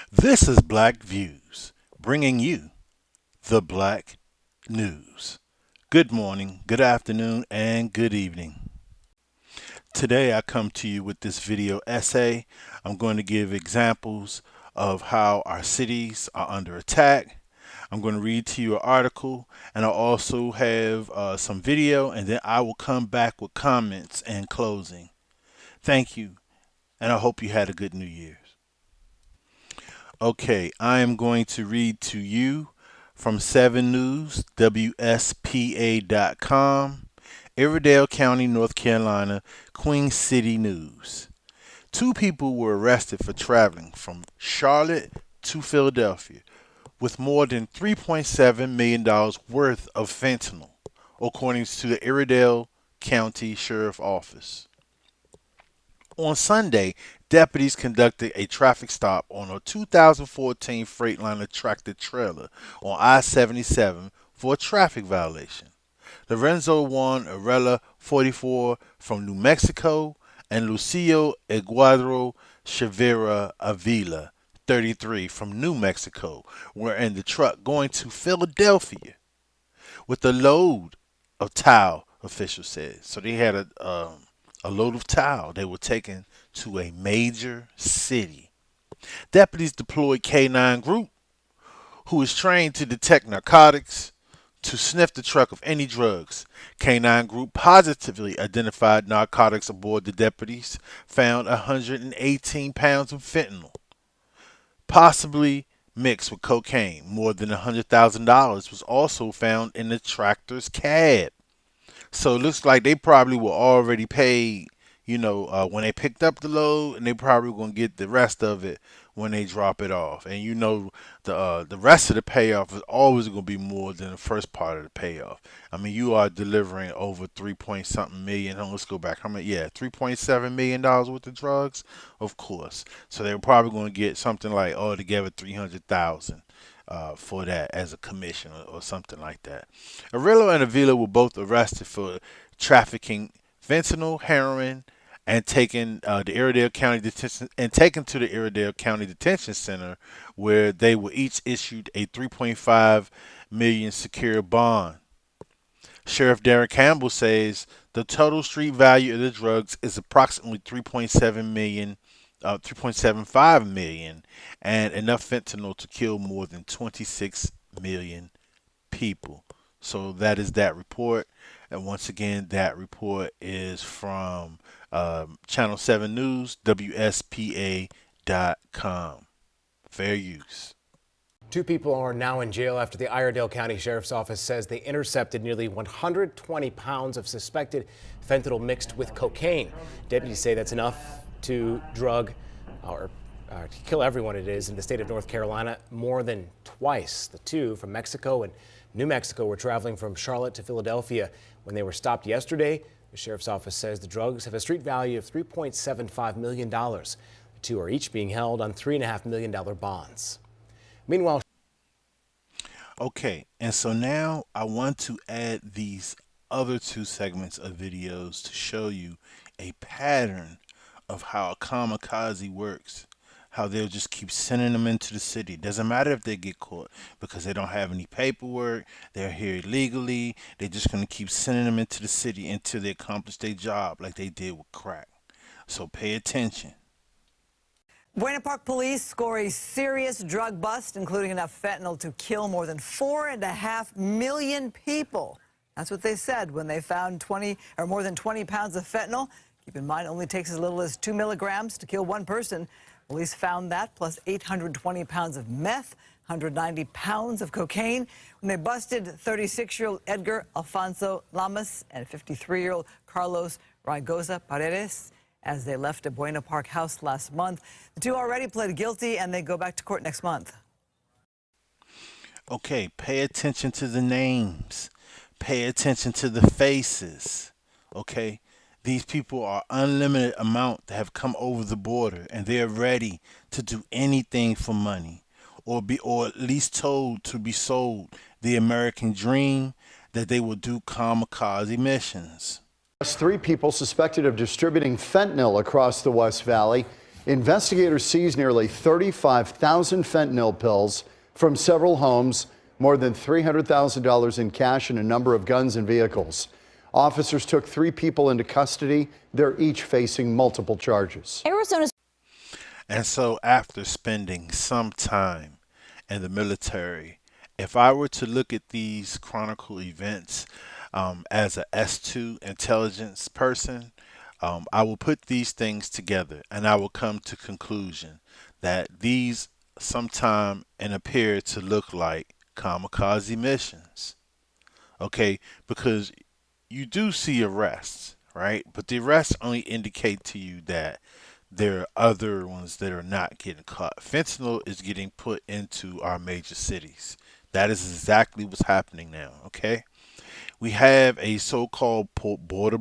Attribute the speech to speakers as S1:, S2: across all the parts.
S1: This is Black Views, bringing you the Black News. Good morning, good afternoon, and good evening. Today I come to you with this video essay. I'm going to give examples of how our cities are under attack. I'm going to read to you an article, and I'll also have some video, and then I will come back with comments and closing. Thank you, and I hope you had a good New Year's. Okay, I am going to read to you from 7 News, WSPA.com, Iredell County, North Carolina, Queen City News. Two people were arrested for traveling from Charlotte to Philadelphia with more than $3.7 million worth of fentanyl, according to the Iredell County Sheriff Office. On Sunday, deputies conducted a traffic stop on a 2014 Freightliner tractor trailer on I-77 for a traffic violation. Lorenzo Juan Arella, 44, from New Mexico, and Lucio Eduardo Chavira Avila, 33, from New Mexico, were in the truck going to Philadelphia with a load of tile, officials said. So they had a load of tile they were taking to a major city. Deputies deployed K9 Group, who is trained to detect narcotics, to sniff the truck of any drugs. K9 Group positively identified narcotics aboard. The deputies found 118 pounds of fentanyl, possibly mixed with cocaine. More than $100,000 was also found in the tractor's cab. So it looks like they probably were already paid, when they picked up the load, and they probably going to get the rest of it when they drop it off. And the rest of the payoff is always going to be more than the first part of the payoff. I mean, you are delivering over 3 point something million. Let's go back. How much? Yeah, $3.7 million worth of drugs, of course. So they were probably going to get something like altogether 300,000. For that as a commission or something like that. Arillo and Avila were both arrested for trafficking fentanyl, heroin, and taken the Iredell County detention and taken to the Iredell County Detention Center, where they were each issued a 3.5 million secure bond. Sheriff Derek Campbell says the total street value of the drugs is approximately 3.75 million, and enough fentanyl to kill more than 26 million people. So that is that report. And once again, that report is from Channel 7 News, WSPA.com. Fair use.
S2: Two people are now in jail after the Iredell County Sheriff's Office says they intercepted nearly 120 pounds of suspected fentanyl mixed with cocaine. Deputies say that's enough to drug or to kill everyone. It is in the state of North Carolina more than twice. The two from Mexico and New Mexico were traveling from Charlotte to Philadelphia when they were stopped yesterday. The sheriff's office says the drugs have a street value of $3.75 million. The two are each being held on $3.5 million bonds. Meanwhile,
S1: okay, and so now I want to add these other two segments of videos to show you a pattern of how a kamikaze works. How they'll just keep sending them into the city. Doesn't matter if they get caught because they don't have any paperwork. They're here illegally. They're just going to keep sending them into the city until they accomplish their job like they did with crack. So pay attention.
S3: Buena Park police score a serious drug bust, including enough fentanyl to kill more than 4.5 million people. That's what they said when they found more than 20 pounds of fentanyl. Keep in mind, it only takes as little as 2 milligrams to kill one person. Police found that, plus 820 pounds of meth, 190 pounds of cocaine. When they busted 36-year-old Edgar Alfonso Lamas and 53-year-old Carlos Raigosa Paredes as they left a Buena Park house last month. The two already pled guilty, and they go back to court next month.
S1: Okay, pay attention to the names. Pay attention to the faces. Okay? These people are unlimited amount that have come over the border, and they're ready to do anything for money, or at least told to be sold the American dream that they will do kamikaze missions.
S4: Three people suspected of distributing fentanyl across the West Valley. Investigators seized nearly 35,000 fentanyl pills from several homes, more than $300,000 in cash, and a number of guns and vehicles. Officers took 3 people into custody. They're each facing multiple charges.
S5: Arizona's
S1: And so, after spending some time in the military, if I were to look at these chronicle events as a S2 intelligence person, I will put these things together and I will come to conclusion that these sometime and appear to look like kamikaze missions. Okay, because you do see arrests, right? But the arrests only indicate to you that there are other ones that are not getting caught. Fentanyl is getting put into our major cities. That is exactly what's happening now, okay? We have a so-called border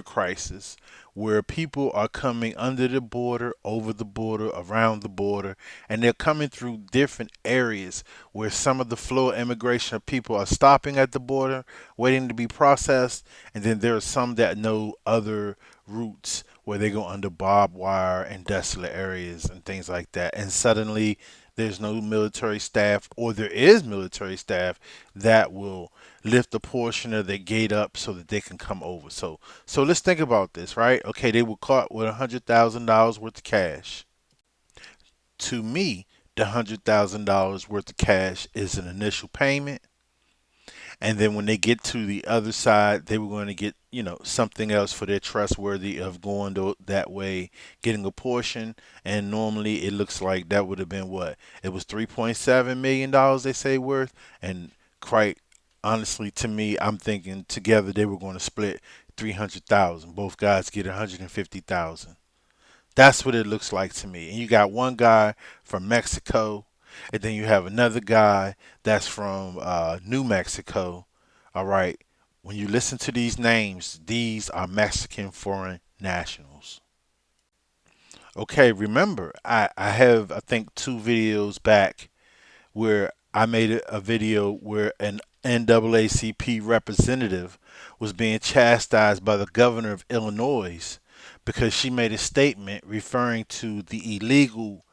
S1: crisis where people are coming under the border, over the border, around the border, and they're coming through different areas where some of the flow of immigration of people are stopping at the border, waiting to be processed, and then there are some that know other routes where they go under barbed wire and desolate areas and things like that. And suddenly there's no military staff, or there is military staff that will lift a portion of their gate up so that they can come over. So let's think about this, right? Okay, they were caught with $100,000 worth of cash. To me, the $100,000 worth of cash is an initial payment, and then when they get to the other side, they were going to get, something else for their trustworthy of going that way, getting a portion. And normally it looks like that would have been what? It was $3.7 million they say worth. And quite honestly, to me, I'm thinking together they were going to split 300,000. Both guys get 150,000. That's what it looks like to me. And you got one guy from Mexico, and then you have another guy that's from New Mexico. All right. When you listen to these names, these are Mexican foreign nationals. Okay, remember, I have, I think, 2 videos back where I made a video where an NAACP representative was being chastised by the governor of Illinois because she made a statement referring to the illegal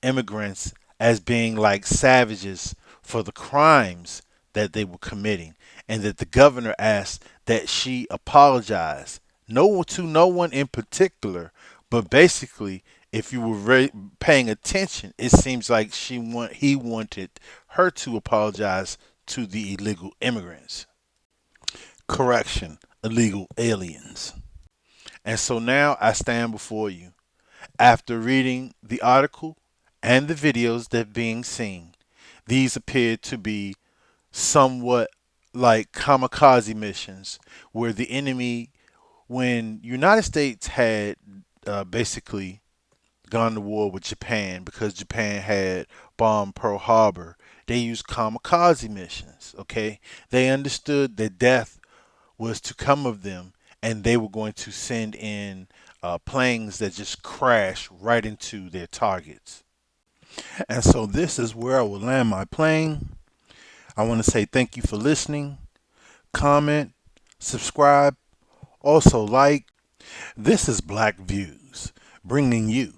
S1: immigrants as being like savages for the crimes that they were committing, and that the governor asked that she apologize, no one in particular, but basically, if you were paying attention, it seems like he wanted her to apologize to the illegal immigrants. Correction, illegal aliens. And so now I stand before you after reading the article and the videos that are being seen. These appear to be somewhat like kamikaze missions where the enemy, when United States had basically gone to war with Japan because Japan had bombed Pearl Harbor, they used kamikaze missions. Okay, they understood that death was to come of them, and they were going to send in planes that just crash right into their targets. And so this is where I will land my plane. I want to say thank you for listening. Comment, subscribe, also like. This is Black Views, bringing you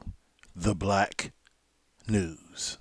S1: the Black News.